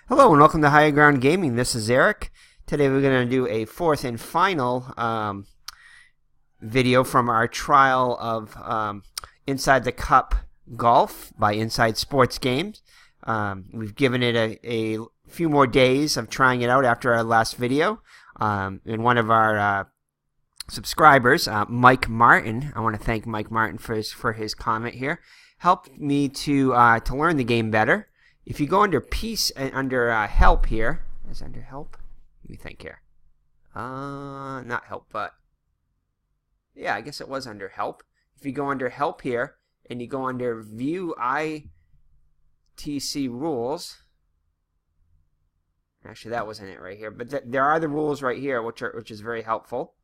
Hello and welcome to Higher Ground Gaming. This is Eric. Today we're going to do a fourth and final video from our trial of Inside the Cup Golf by Inside Sports Games. We've given it a few more days of trying it out after our last video. And one of our subscribers, Mike Martin, I want to thank Mike Martin for his comment here, helped me to learn the game better. If you go under help here, is under help? Let me think here. Not help, but yeah, I guess it was under help. If you go under help here and you go under view ITC rules, actually that wasn't it right here, but there are the rules right here, which is very helpful.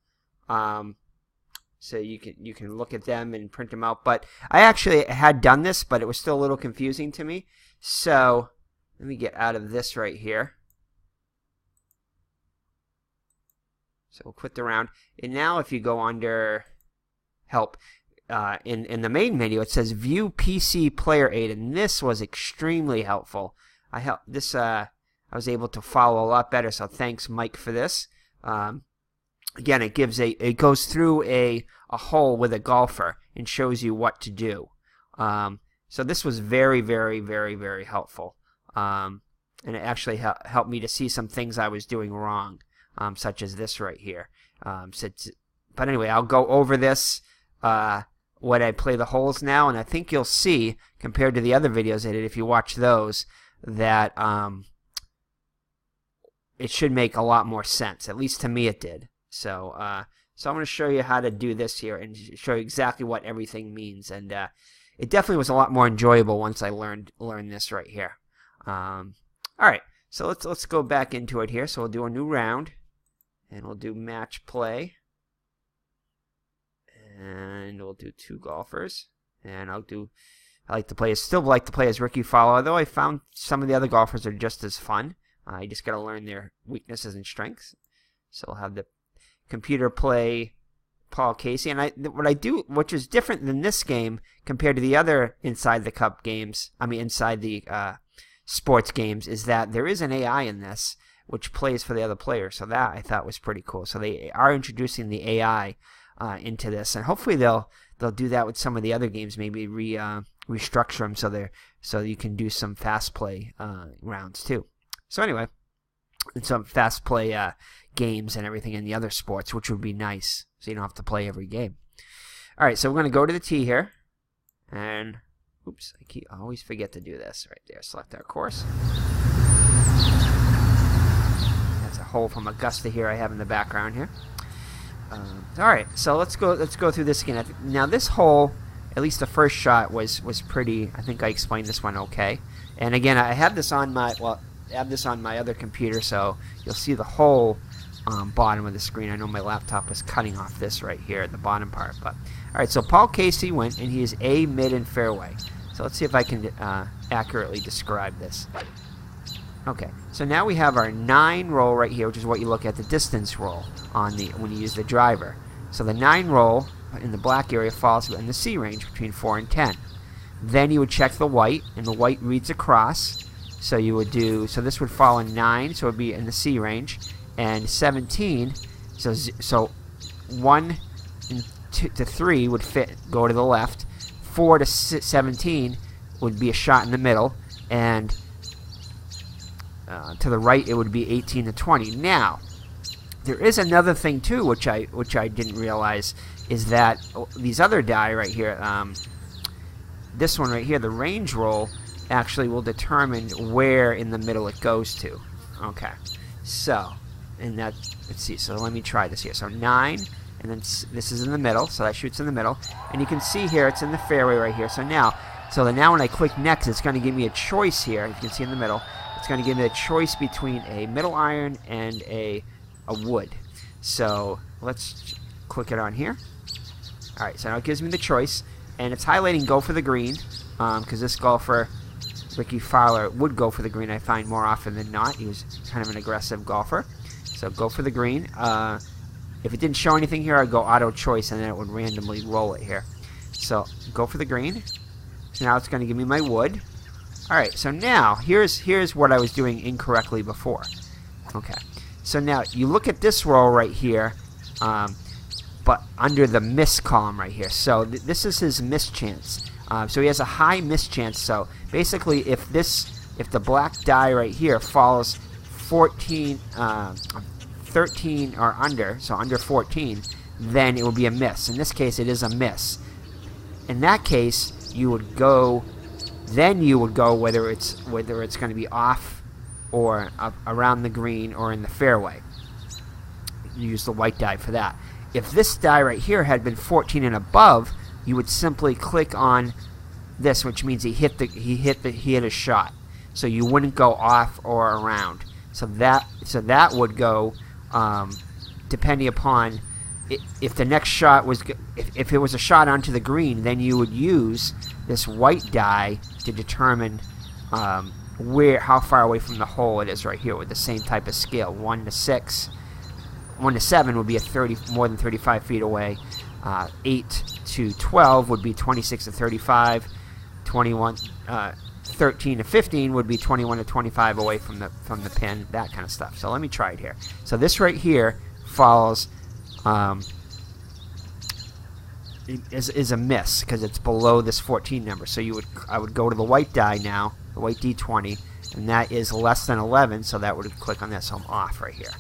So you can look at them and print them out. But I actually had done this, but it was still a little confusing to me. So let me get out of this right here. So we'll quit the round. And now if you go under help, in the main menu, it says view PC player aid, and this was extremely helpful. I was able to follow a lot better. So thanks, Mike, for this. Again, it goes through a hole with a golfer and shows you what to do. So this was very, very, very, very helpful. And it actually helped me to see some things I was doing wrong, such as this right here. But anyway, I'll go over this when I play the holes now, and I think you'll see, compared to the other videos I did, if you watch those, that it should make a lot more sense. At least to me it did. So I'm going to show you how to do this here and show you exactly what everything means. And it definitely was a lot more enjoyable once I learned this right here. All right, so let's go back into it here. So we'll do a new round, and we'll do match play, and we'll do two golfers. And still like to play as Rickie Fowler, although I found some of the other golfers are just as fun. You just got to learn their weaknesses and strengths. So we'll have the computer play Paul Casey, and what I do, which is different than this game compared to the other Inside the Cup games, Inside the Sports games, is that there is an AI in this which plays for the other players. So that I thought was pretty cool. So they are introducing the AI into this, and hopefully they'll do that with some of the other games. Maybe restructure them so you can do some fast play rounds too. So anyway, and some fast play games and everything in the other sports, which would be nice, so you don't have to play every game. All right, so we're going to go to the tee here, and oops, I always forget to do this right there. Select our course. That's a hole from Augusta here I have in the background here. All right, so let's go through this again. Now this hole, at least the first shot was pretty. I think I explained this one okay. And again, I have this on my other computer, so you'll see the whole bottom of the screen. I know my laptop was cutting off this right here at the bottom part. But all right, so Paul Casey went, and he is A, mid, and fairway. So let's see if I can accurately describe this. Okay, so now we have our 9 roll right here, which is what you look at, the distance roll when you use the driver. So the 9 roll in the black area falls in the C range between 4 and 10. Then you would check the white, and the white reads across. So you would so this would fall in 9, so it would be in the C range, and 17, so 1 to 3 would go to the left, 4 to 17 would be a shot in the middle, and to the right it would be 18 to 20. Now, there is another thing too, which I didn't realize, is that these other die right here, this one right here, the range roll, actually will determine where in the middle it goes to. Okay, so let's see, so let me try this here. So 9, and then this is in the middle, so that shoots in the middle, and you can see here it's in the fairway right here. So now when I click next, it's going to give me a choice here. You can see in the middle, it's going to give me a choice between a middle iron and a wood. So let's click it on here. All right, so now it gives me the choice, and it's highlighting go for the green, because this golfer, Rickie Fowler, would go for the green, I find, more often than not. He was kind of an aggressive golfer. So go for the green. If it didn't show anything here, I'd go auto choice, and then it would randomly roll it here. So go for the green. So now it's going to give me my wood. All right, so now here's what I was doing incorrectly before. Okay, so now you look at this roll right here, but under the miss column right here. So this is his miss chance. So he has a high miss chance. So basically, if the black die right here falls 13 or under, so under 14, then it will be a miss. In this case, it is a miss. In that case, you would go whether it's going to be off or around the green or in the fairway. You use the white die for that. If this die right here had been 14 and above, you would simply click on this, which means he hit a shot. So you wouldn't go off or around. So that would go depending upon if the next shot was if it was a shot onto the green, then you would use this white die to determine how far away from the hole it is right here with the same type of scale. 1 to 6, 1 to 7 would be more than 35 feet away. 8 to 12 would be 26 to 35. 13 to 15 would be 21 to 25 away from the pin, that kind of stuff. So let me try it here. So this right here falls is a miss because it's below this 14 number. So I would go to the white die now, the white D20, and that is less than 11. So that would click on this. So I'm off right here.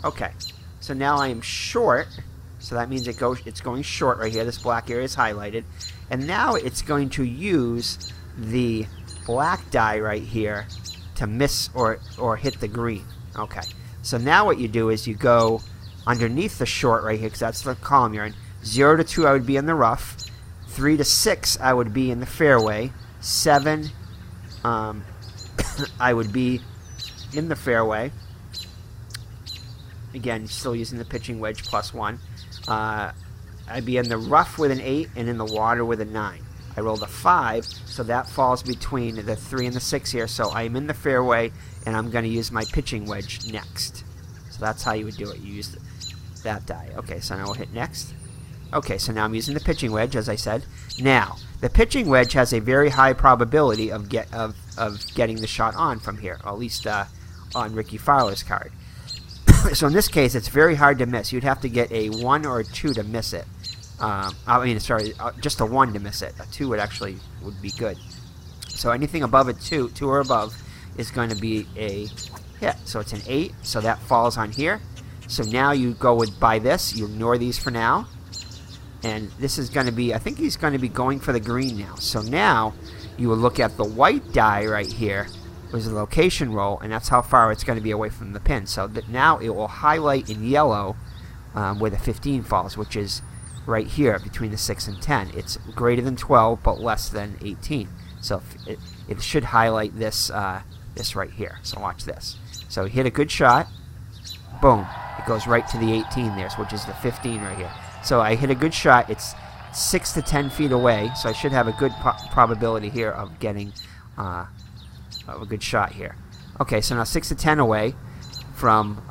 Okay. So now I am short. So that means it's going short right here. This black area is highlighted, and now it's going to use the black die right here to miss or hit the green. Okay. So now what you do is you go underneath the short right here, because that's the column you're in. 0 to 2 I would be in the rough. 3 to 6 I would be in the fairway. 7 I would be in the fairway. Again, still using the pitching wedge +1. I'd be in the rough with an 8 and in the water with a 9. I rolled a 5, so that falls between the 3 and the 6 here. So I'm in the fairway, and I'm going to use my pitching wedge next. So that's how you would do it. You use that die. Okay, so now we'll hit next. Okay, so now I'm using the pitching wedge, as I said. Now, the pitching wedge has a very high probability of getting the shot on from here, or at least on Ricky Fowler's card. So in this case, it's very hard to miss. You'd have to get a 1 or a 2 to miss it. Just a 1 to miss it. A 2 would be good. So anything above a 2 or above, is going to be a hit. So it's an 8, so that falls on here. So now you go by this. You ignore these for now. And this is going to be, I think he's going to be going for the green now. So now you will look at the white die right here. Was a location roll, and that's how far it's going to be away from the pin. So that now it will highlight in yellow where the 15 falls, which is right here between the 6 and 10. It's greater than 12, but less than 18. So it should highlight this this right here. So watch this. So he hit a good shot. Boom. It goes right to the 18 there, which is the 15 right here. So I hit a good shot. It's 6 to 10 feet away, so I should have a good probability here of getting a good shot here. Okay, so now 6 to 10 away from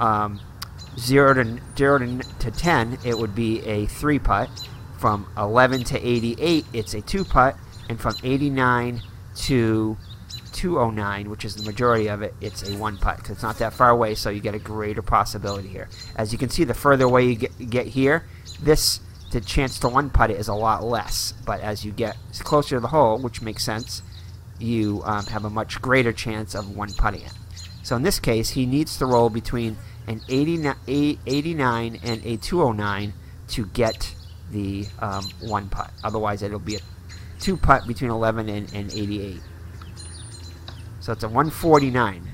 0 to 10, it would be a 3-putt. From 11 to 88, it's a 2-putt. And from 89 to 209, which is the majority of it, it's a 1-putt. Because it's not that far away, so you get a greater possibility here. As you can see, the further away you get here, the chance to 1-putt it is a lot less. But as you get closer to the hole, which makes sense, you have a much greater chance of 1-putting it. So in this case, he needs to roll between an 89 and a 209 to get the 1-putt. Otherwise, it'll be a 2-putt between 11 and 88. So it's a 149.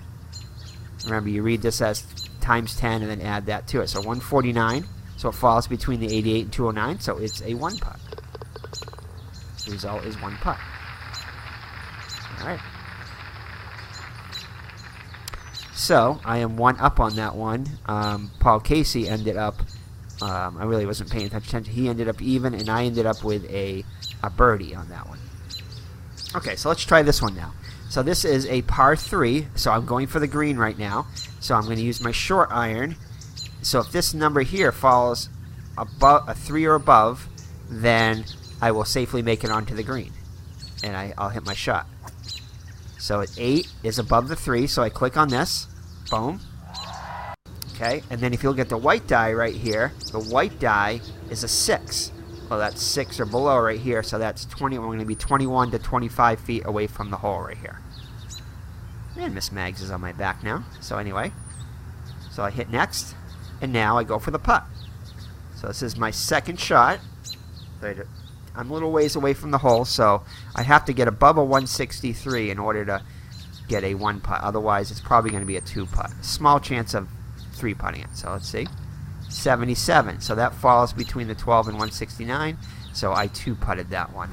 Remember, you read this as times 10 and then add that to it. So 149. So it falls between the 88 and 209. So it's a 1-putt. The result is 1-putt. All right. So I am 1 up on that one. Paul Casey ended up. I really wasn't paying attention. He ended up even, and I ended up with a birdie on that one. Okay, so let's try this one now. So this is a par 3. So I'm going for the green right now. So I'm going to use my short iron. So if this number here falls above a 3 or above, then I will safely make it onto the green, and I'll hit my shot. So 8 is above the 3, so I click on this. Boom. Okay, and then if you look at the white die right here, the white die is a 6. Well, that's 6 or below right here, so that's 20. We're going to be 21 to 25 feet away from the hole right here. And Miss Mags is on my back now. So anyway, so I hit next, and now I go for the putt. So this is my second shot. I'm a little ways away from the hole, so I have to get above a 163 in order to get a 1 putt. Otherwise, it's probably going to be a 2 putt. Small chance of 3 putting it. So let's see. 77. So that falls between the 12 and 169. So I 2 putted that one.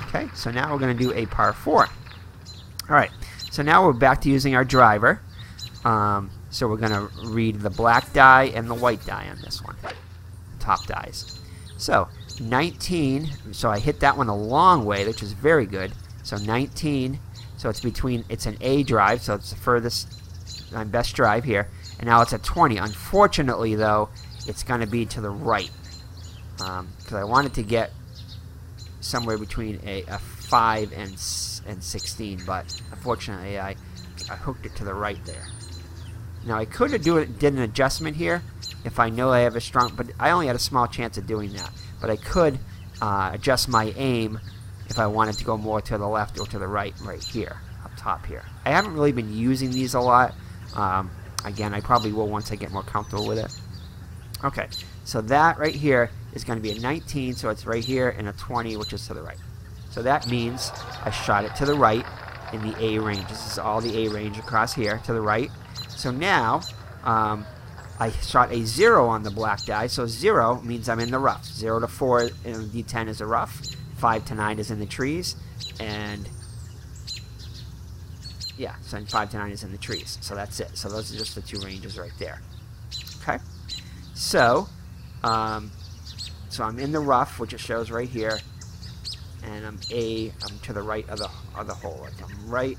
Okay, so now we're going to do a par 4. All right, so now we're back to using our driver. So we're going to read the black die and the white die on this one. Top dies. So 19, so I hit that one a long way, which is very good. So 19, so it's an A drive, so it's the furthest, my best drive here. And now it's a 20. Unfortunately, though, it's going to be to the right. Because I wanted to get somewhere between a 5 and 16, but unfortunately I hooked it to the right there. Now I could have did an adjustment here if I know I have a strong, but I only had a small chance of doing that. But I could adjust my aim if I wanted to go more to the left or to the right here, up top here. I haven't really been using these a lot. Again, I probably will once I get more comfortable with it. Okay, so that right here is going to be a 19, so it's right here, and a 20, which is to the right. So that means I shot it to the right in the A range. This is all the A range across here to the right. So now I shot a 0 on the black die, so 0 means I'm in the rough. 0 to 4 in D10 is a rough. 5 to 9 is in the trees, and yeah, so 5 to 9 is in the trees. So that's it. So those are just the 2 ranges right there. Okay, so so I'm in the rough, which it shows right here, and I'm to the right of the hole. Like I'm right.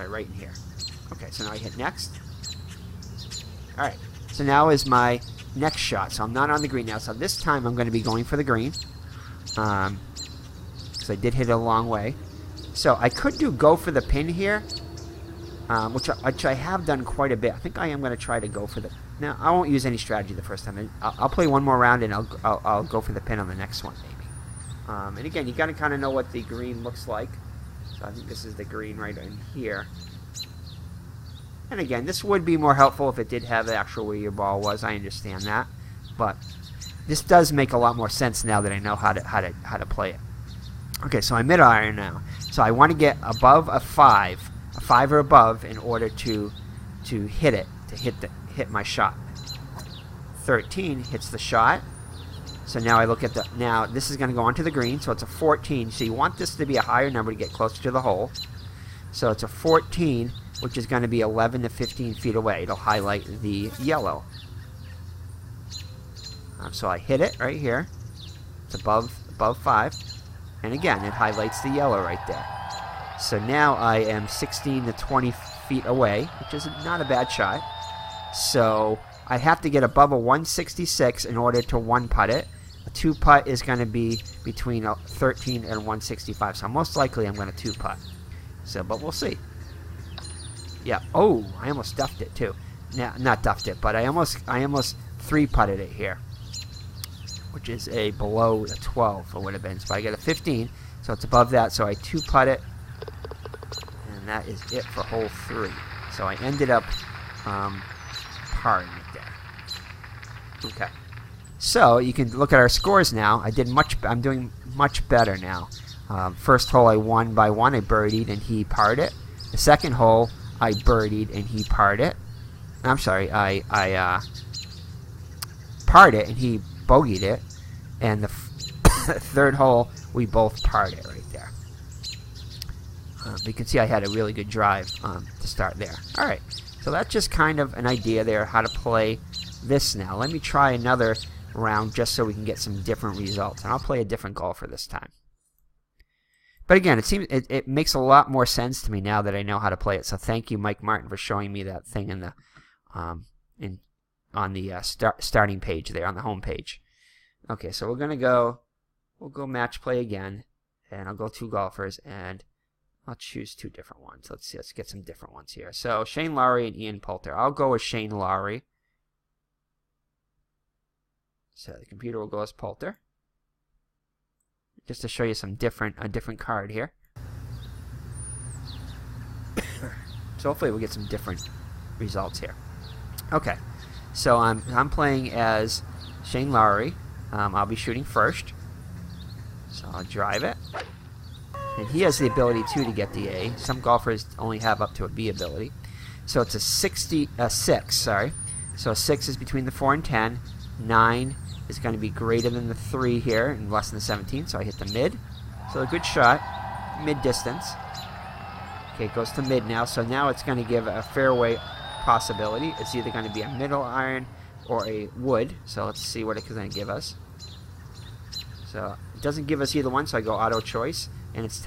Right in here. Okay, so now I hit next. All right, so now is my next shot. So I'm not on the green now. So this time I'm going to be going for the green, because I did hit it a long way. So I could go for the pin here, which I have done quite a bit. I think I am going to try to go for the. Now I won't use any strategy the first time. I'll play one more round and I'll go for the pin on the next one maybe. And again, you got to kind of know what the green looks like. So I think this is the green right in here. And again, this would be more helpful if it did have the actual where your ball was. I understand that, but this does make a lot more sense now that I know how to play it. Okay, so I'm mid-iron now. So I want to get above a 5 or above, in order to hit it, hit my shot. 13 hits the shot. So now I look at now this is going to go onto the green, so it's a 14. So you want this to be a higher number to get closer to the hole. So it's a 14, which is going to be 11 to 15 feet away. It'll highlight the yellow. So I hit it right here. It's above 5. And again, it highlights the yellow right there. So now I am 16 to 20 feet away, which is not a bad shot. So I have to get above a 166 in order to 1-putt it. A 2-putt is going to be between 13 and 165. So most likely I'm going to 2-putt. So, but we'll see. Yeah. Oh, I almost duffed it too. Now, not duffed it, but I almost 3-putted it here, which is a below a 12 or would have been. So I get a 15, so it's above that. So I 2-putt it, and that is it for hole 3. So I ended up parring it there. Okay. So you can look at our scores now. I'm doing much better now. First hole I won by 1. I birdied and he parred it. The second hole I birdied and he parred it. I'm sorry, I parred it and he bogeyed it. And the third hole we both parred it right there. You can see I had a really good drive to start there. All right, so that's just kind of an idea there how to play this now. Let me try another round just so we can get some different results, and I'll play a different golfer this time. But again, it makes a lot more sense to me now that I know how to play it. So thank you, Mike Martin, for showing me that thing in the starting page there on the home page. Okay, so we'll go match play again, and I'll go 2 golfers, and I'll choose 2 different ones. Let's see, let's get some different ones here. So Shane Lowry and Ian Poulter. I'll go with Shane Lowry. So the computer will go as Poulter. Just to show you a different card here. So hopefully we'll get some different results here. Okay, so I'm playing as Shane Lowry. I'll be shooting first. So I'll drive it. And he has the ability too to get the A. Some golfers only have up to a B ability. So it's a 6, sorry. So a 6 is between the 4 and 10. 9 is going to be greater than the 3 here and less than the 17. So I hit the mid. So a good shot, mid distance. Okay, it goes to mid now. So now it's going to give a fairway possibility. It's either going to be a middle iron or a wood. So let's see what it's going to give us. So it doesn't give us either one, so I go auto choice, and it's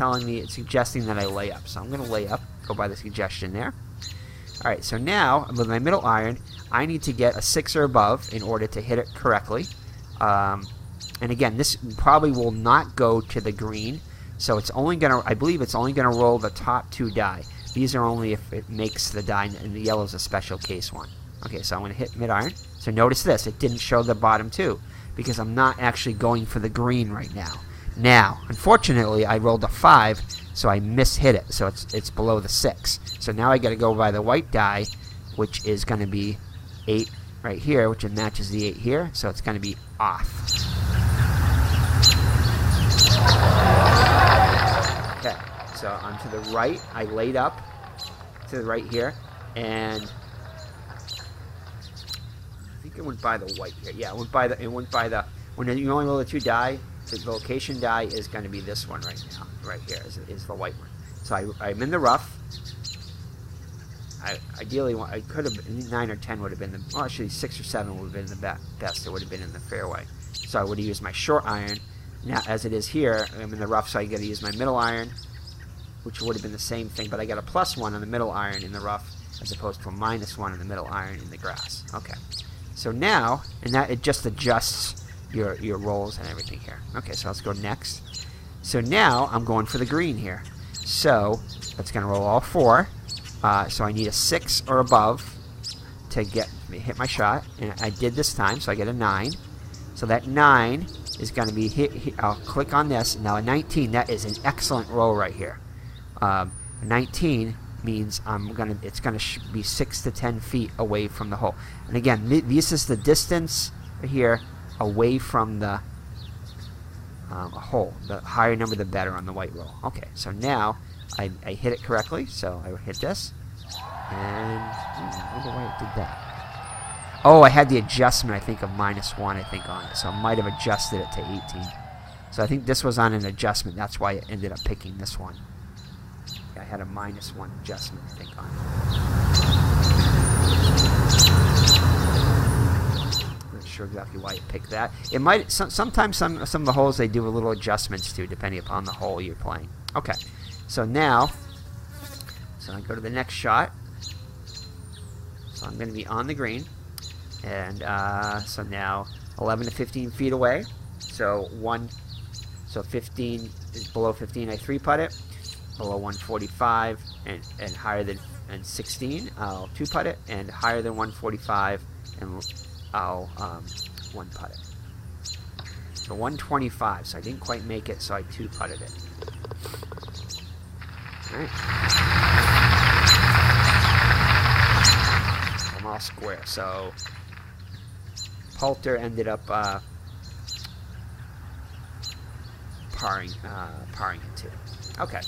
suggesting that I lay up. So I'm going to lay up, go by the suggestion there. All right, so now with my middle iron, I need to get a 6 or above in order to hit it correctly. And again, this probably will not go to the green, so it's only going to, I believe it's only going to roll the top 2 die. These are only if it makes the die, and the yellow is a special case one. Okay, so I'm going to hit mid iron. So notice this, it didn't show the bottom 2. Because I'm not actually going for the green right now. Now, unfortunately, I rolled a 5, so I mishit it. So it's below the 6. So now I got to go by the white die, which is going to be 8 right here, which matches the 8 here. So it's going to be off. Okay, so I'm to the right. I laid up to the right here, and it went by the white here. Yeah, it went by the when you only roll the 2 die, the location die is going to be this one right now. Right here is the white one. So I'm in the rough. Ideally, I could have 9 or 10 would have been the, well, actually 6 or 7 would have been the best. It would have been in the fairway. So I would have used my short iron. Now, as it is here, I'm in the rough, so I got to use my middle iron, which would have been the same thing, but I got a +1 on the middle iron in the rough, as opposed to a -1 on the middle iron in the grass. Okay. So now, and that it just adjusts your rolls and everything here. Okay, so let's go next. So now I'm going for the green here. So that's going to roll all 4. So I need a 6 or above to hit my shot, and I did this time, so I get a 9. So that 9 is going to be hit. I'll click on this. Now a 19. That is an excellent roll right here. 19 means it's gonna be 6 to 10 feet away from the hole. And again, this is the distance here away from the hole. The higher number, the better on the white roll. Okay, so now I hit it correctly. So I hit this, and I wonder why it did that. Oh, I had the adjustment, I think, of -1, I think, on it. So I might have adjusted it to 18. So I think this was on an adjustment. That's why it ended up picking this one. I had a -1 adjustment, I think, on it. I'm not sure exactly why it picked that. It might sometimes some of the holes they do a little adjustments to, depending upon the hole you're playing. Okay, so now, I go to the next shot. So I'm going to be on the green, and so now 11 to 15 feet away. So 15 is below 15. I 3-putt it. Below 145 and higher than 16, I'll 2-putt it, and higher than 145, and I'll 1-putt it. So 125, so I didn't quite make it, so I 2-putted it. All right. I'm all square. So Poulter ended up parring it too. Okay.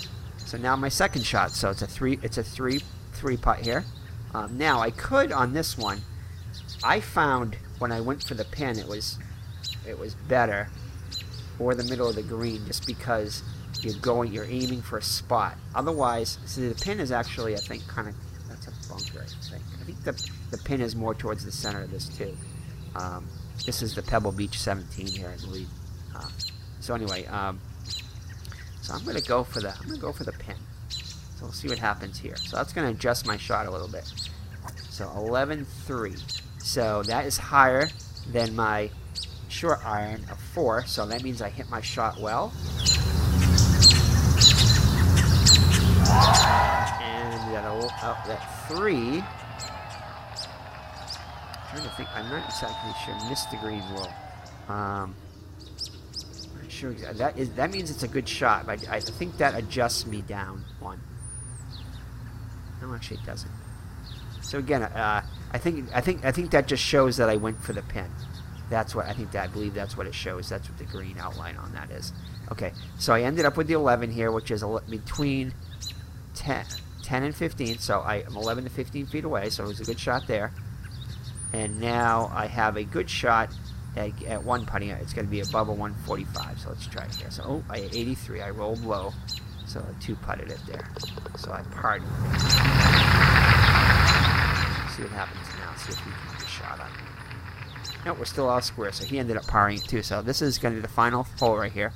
So now my second shot. So it's a three putt here. Now I could on this one. I found when I went for the pin, it was better, or the middle of the green, just because you're aiming for a spot. Otherwise, see, the pin is actually, I think, kind of, that's a bunker. I think the pin is more towards the center of this too. This is the Pebble Beach 17 here, I believe. So anyway. So I'm gonna go for the pin. So we'll see what happens here. So that's gonna adjust my shot a little bit. So 11-3. So that is higher than my short iron of 4, so that means I hit my shot well. And that 3. I'm trying to think. I'm not exactly sure. Missed the green roll. I'm not sure exactly. That means it's a good shot. But I think that adjusts me down 1. No, actually, it doesn't. So again, I think that just shows that I went for the pin. That's what I think. I believe that's what it shows. That's what the green outline on that is. Okay, so I ended up with the 11 here, which is between 10 and 15. So I'm 11 to 15 feet away. So it was a good shot there. And now I have a good shot at 1 putting. It's going to be above a 145. So let's try it here. So I had 83. I rolled low. So I 2-putted it there. So I parred. See what happens now. See if we can get a shot on it. No, we're still all square. So he ended up parring it too. So this is going to be the final hole right here.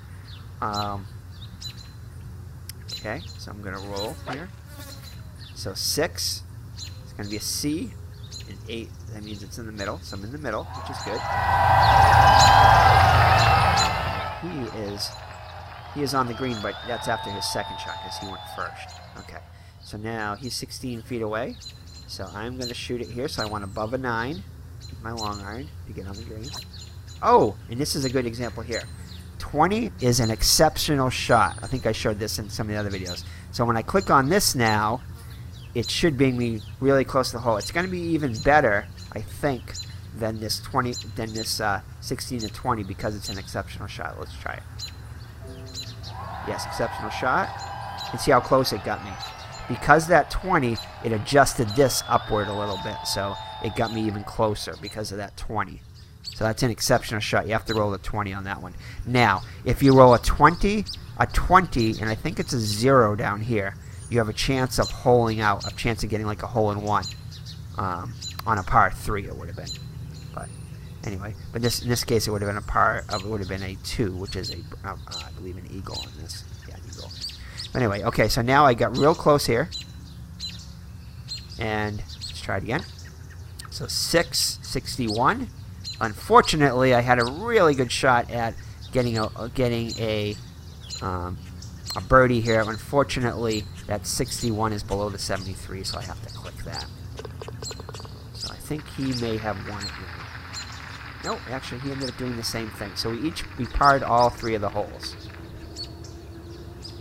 Okay, so I'm going to roll here. So 6. It's going to be a C. And 8. That means it's in the middle. So I'm in the middle, which is good. He is on the green, but that's after his second shot because he went first. Okay, so now he's 16 feet away. So I'm going to shoot it here. So I want above a 9 with my long iron to get on the green. Oh, and this is a good example here. 20 is an exceptional shot. I think I showed this in some of the other videos. So when I click on this now, it should bring me really close to the hole. It's going to be even better, I think, than this 16 to 20 because it's an exceptional shot. Let's try it. Yes, exceptional shot. And see how close it got me. Because that 20, it adjusted this upward a little bit, so it got me even closer because of that 20. So that's an exceptional shot. You have to roll a 20 on that one. Now, if you roll a 20, and I think it's a 0 down here, you have a chance of holing out, a chance of getting like a hole-in-one on a par 3. It would have been, but anyway. But in this case, it would have been a par. It would have been a 2, which is I believe an eagle on this. Yeah, eagle. But anyway, okay. So now I got real close here, and let's try it again. So 661. Unfortunately, I had a really good shot at getting a birdie here. Unfortunately, that 61 is below the 73, so I have to click that. So I think he may have won it now. Nope, actually he ended up doing the same thing. So we parred all 3 of the holes.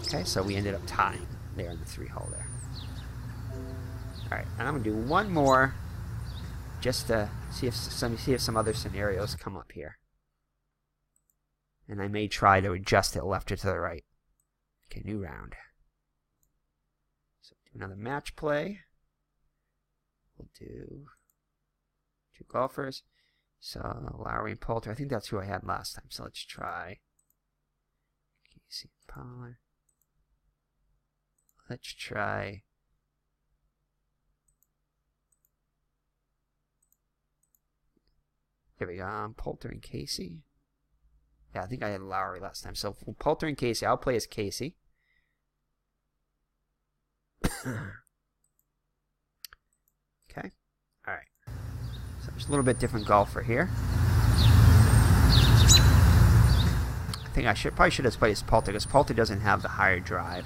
Okay, so we ended up tying there in the 3-hole there. Alright, and I'm going to do one more just to see if some other scenarios come up here. And I may try to adjust it left or to the right. Okay, new round. So do another match play. We'll do 2 golfers. So Lowry and Poulter. I think that's who I had last time. So let's try Casey Pollard. Let's try here we go. Poulter and Casey. Yeah, I think I had Lowry last time. So Poulter and Casey. I'll play as Casey. Okay. All right. So there's a little bit different golfer here. I think I probably should have played as Poulter because Poulter doesn't have the higher drive,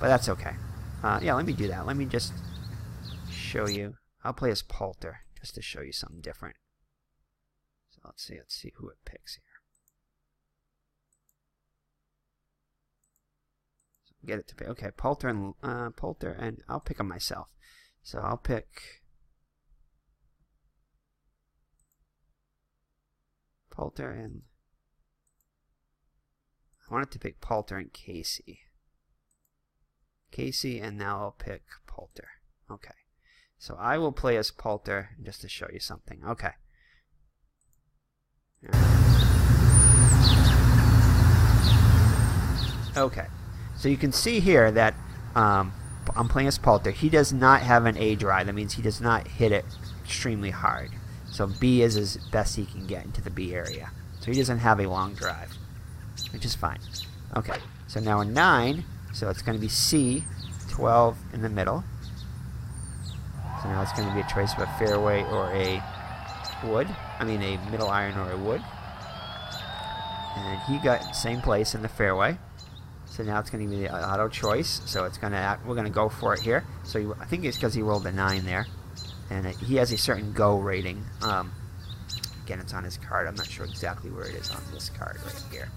but that's okay. Yeah, let me do that. Let me just show you. I'll play as Poulter just to show you something different. So let's see who it picks here. Get it to pick. Okay, Poulter and I'll pick them myself. So I'll pick Poulter and I wanted to pick Poulter and Casey. And now I'll pick Poulter. Okay. So I will play as Poulter just to show you something. Okay. Okay. So you can see here that I'm playing as Poulter. He does not have an A drive. That means he does not hit it extremely hard. So B is as best he can get into the B area. So he doesn't have a long drive, which is fine. Okay, so now a 9. So it's going to be C, 12 in the middle. So now it's going to be a choice of a fairway or a wood. I mean a middle iron or a wood. And he got same place in the fairway. So now it's going to be the auto choice. So it's going to we're going to go for it here. So I think it's because he rolled a 9 there, and he has a certain go rating. Again, it's on his card. I'm not sure exactly where it is on this card right here,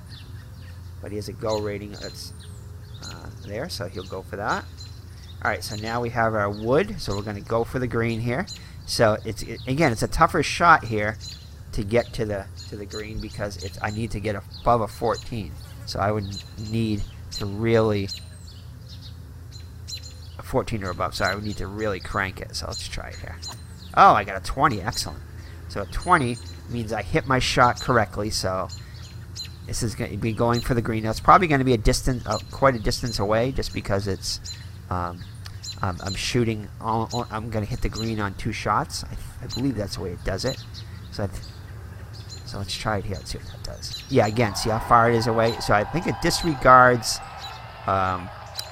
but he has a go rating that's there. So he'll go for that. All right. So now we have our wood. So we're going to go for the green here. So again, it's a tougher shot here to get to the green because I need to get above a 14. So I would need to really a 14 or above. Sorry, I would need to really crank it. So let's try it here. Oh, I got a 20. Excellent. So a 20 means I hit my shot correctly. So this is going to be going for the green. Now it's probably going to be a distance, quite a distance away, just because it's I'm shooting. I'm going to hit the green on 2 shots. I believe that's the way it does it. So let's try it here. Let's see what that does. Yeah, again, see how far it is away? So I think it disregards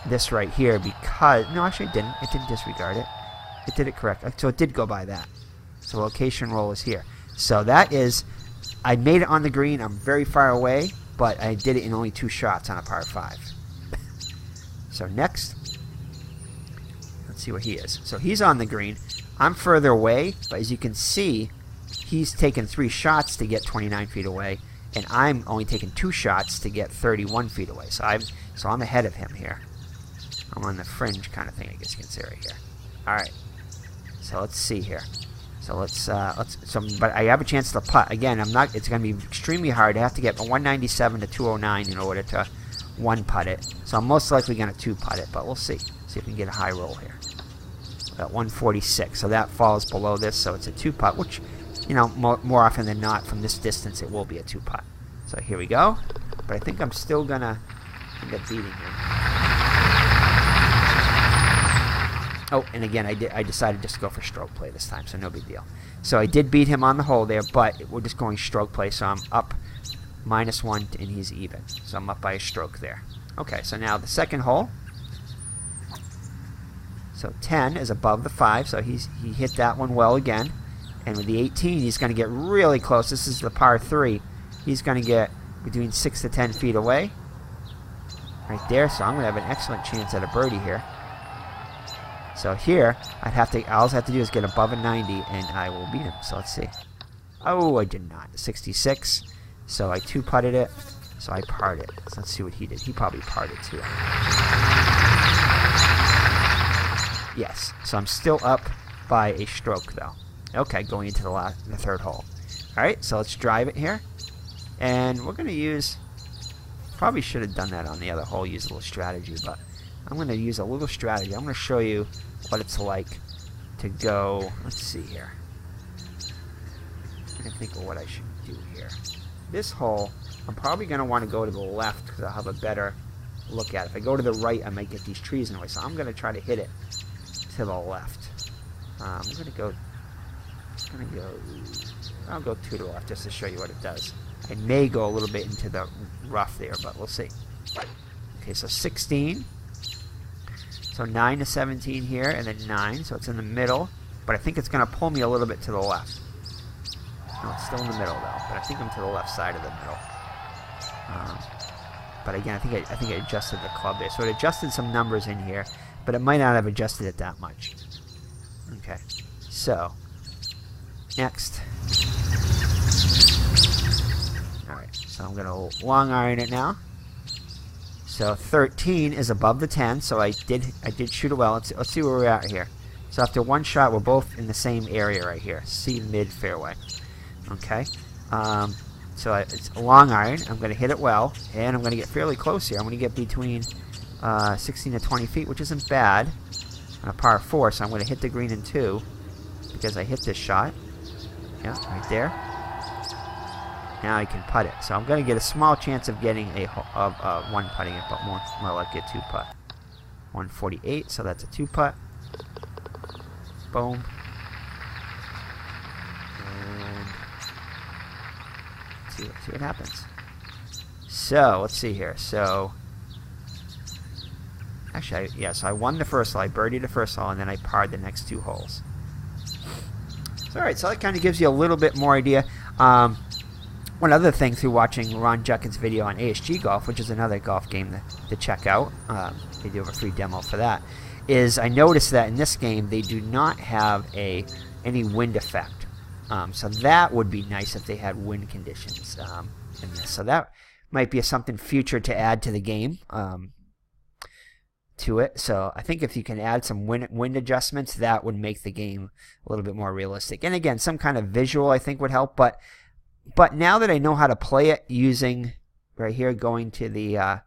this right here because... No, actually it didn't. It didn't disregard it. It did it correct. So it did go by that. So location roll is here. So that is... I made it on the green. I'm very far away, but I did it in only 2 shots on a par 5. So next, let's see where he is. So he's on the green. I'm further away, but as you can see... He's taken 3 shots to get 29 feet away, and I'm only taking 2 shots to get 31 feet away. So I'm ahead of him here. I'm on the fringe kind of thing, I guess you can say right here. All right. So let's see here. So but I have a chance to putt again. It's going to be extremely hard. I have to get a 197 to 209 in order to 1-putt it. So I'm most likely going to 2-putt it, but we'll see. See if we can get a high roll here. Got 146. So that falls below this. So it's a 2-putt, which. You know, more often than not, from this distance, it will be a 2-putt. So here we go. But I think I'm still going to end up beating him. Oh, and again, I decided just to go for stroke play this time, so no big deal. So I did beat him on the hole there, but we're just going stroke play, so I'm up -1, and he's even. So I'm up by a stroke there. Okay, so now the second hole. So 10 is above the 5, so he hit that one well again. And with the 18, he's going to get really close. This is the par 3. He's going to get between 6 to 10 feet away. Right there. So I'm going to have an excellent chance at a birdie here. So here, all I have to do is get above a 90, and I will beat him. So let's see. Oh, I did not. 66. So I 2-putted it. So I parred it. So let's see what he did. He probably parred it too. Yes. So I'm still up by a stroke, though. Okay, going into the third hole. All right, so let's drive it here. And we're going to use... Probably should have done that on the other hole, use a little strategy, but I'm going to use a little strategy. I'm going to show you what it's like to go... Let's see here. I'm going to think of what I should do here. This hole, I'm probably going to want to go to the left because I'll have a better look at it. If I go to the right, I might get these trees in the way. So I'm going to try to hit it to the left. I'm going to go... I'll go 2 to the left just to show you what it does. I may go a little bit into the rough there, but we'll see. Okay, so 16. So 9 to 17 here, and then 9. So it's in the middle, but I think it's going to pull me a little bit to the left. No, it's still in the middle though, but I think I'm to the left side of the middle. But again, I think I adjusted the club there, so it adjusted some numbers in here, but it might not have adjusted it that much. Okay, so. Next. Alright, so I'm going to long iron it now. So 13 is above the 10, so I did shoot it well. Let's see where we're at here. So after 1 shot, we're both in the same area right here. C mid fairway. Okay. So it's a long iron. I'm going to hit it well, and I'm going to get fairly close here. I'm going to get between 16 to 20 feet, which isn't bad on a par 4, so I'm going to hit the green in 2 because I hit this shot. Yeah, right there. Now I can putt it. So I'm going to get a small chance of getting one putting it, but more like a 2-putt. 148, so that's a 2-putt. Boom. And see what happens. So let's see here. So actually, so I won the first hole. I birdied the first hole, and then I parred the next 2 holes. So, all right, so that kind of gives you a little bit more idea. One other thing through watching Ron Judkins' video on ASG Golf, which is another golf game to check out, they do have a free demo for that, is I noticed that in this game they do not have any wind effect. So that would be nice if they had wind conditions in this. So that might be something future to add to the game, to it. So I think if you can add some wind adjustments, that would make the game a little bit more realistic. And again, some kind of visual I think would help. But now that I know how to play it using right here, going to the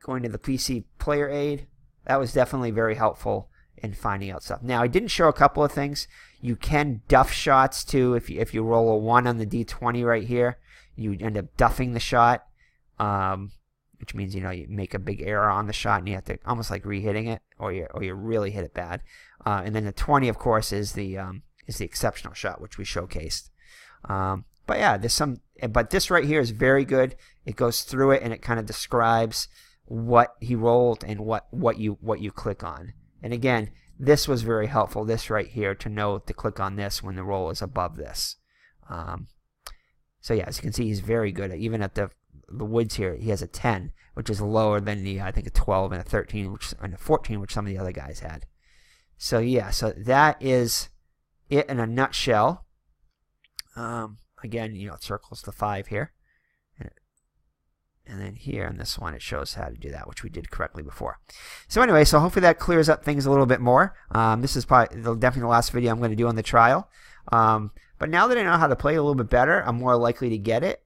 PC player aid, that was definitely very helpful in finding out stuff. Now I didn't show a couple of things. You can duff shots too. If you roll a 1 on the D20 right here, you end up duffing the shot, which means you make a big error on the shot and you have to almost like re-hitting it, or you really hit it bad. And then the 20, of course, is the exceptional shot, which we showcased. But yeah, but this right here is very good. It goes through it and it kind of describes what he rolled and what you click on. And again, this was very helpful, this right here, to know to click on this when the roll is above this. So yeah, as you can see, he's very good. Even at the woods here, he has a 10, which is lower than I think a 12 and a 13, and a 14, which some of the other guys had. So yeah, so that is it in a nutshell. Again, it circles the 5 here. And then here on this one, it shows how to do that, which we did correctly before. So anyway, so hopefully that clears up things a little bit more. This is definitely the last video I'm going to do on the trial. But now that I know how to play a little bit better, I'm more likely to get it.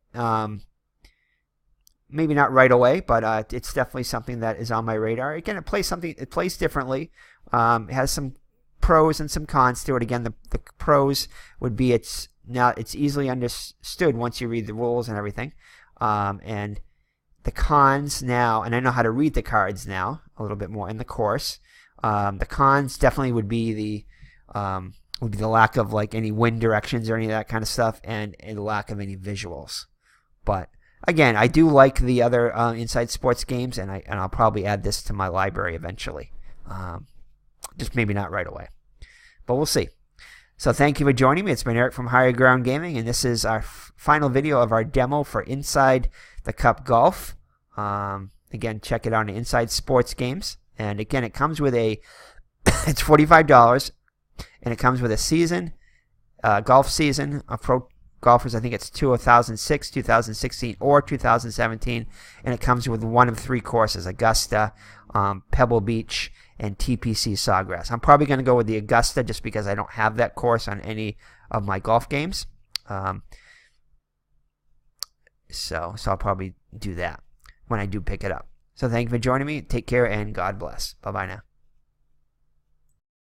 Maybe not right away, but it's definitely something that is on my radar. Again, it plays differently. It has some pros and some cons to it. Again, the pros would be it's easily understood once you read the rules and everything. And the cons now, and I know how to read the cards now a little bit more in the course. The cons definitely would be the lack of like any wind directions or any of that kind of stuff, and the lack of any visuals. But again, I do like the other Inside Sports games, and I'll probably add this to my library eventually. Just maybe not right away, but we'll see. So thank you for joining me. It's been Eric from Higher Ground Gaming, and this is our final video of our demo for Inside the Cup Golf. Again, check it out on Inside Sports Games. And again, it comes with it's $45, and it comes with a season, golf season of pro golfers. I think it's 2006, 2016, or 2017, and it comes with one of 3 courses: Augusta, Pebble Beach, and TPC Sawgrass. I'm probably going to go with the Augusta just because I don't have that course on any of my golf games. So I'll probably do that when I do pick it up. So thank you for joining me. Take care and God bless. Bye-bye now.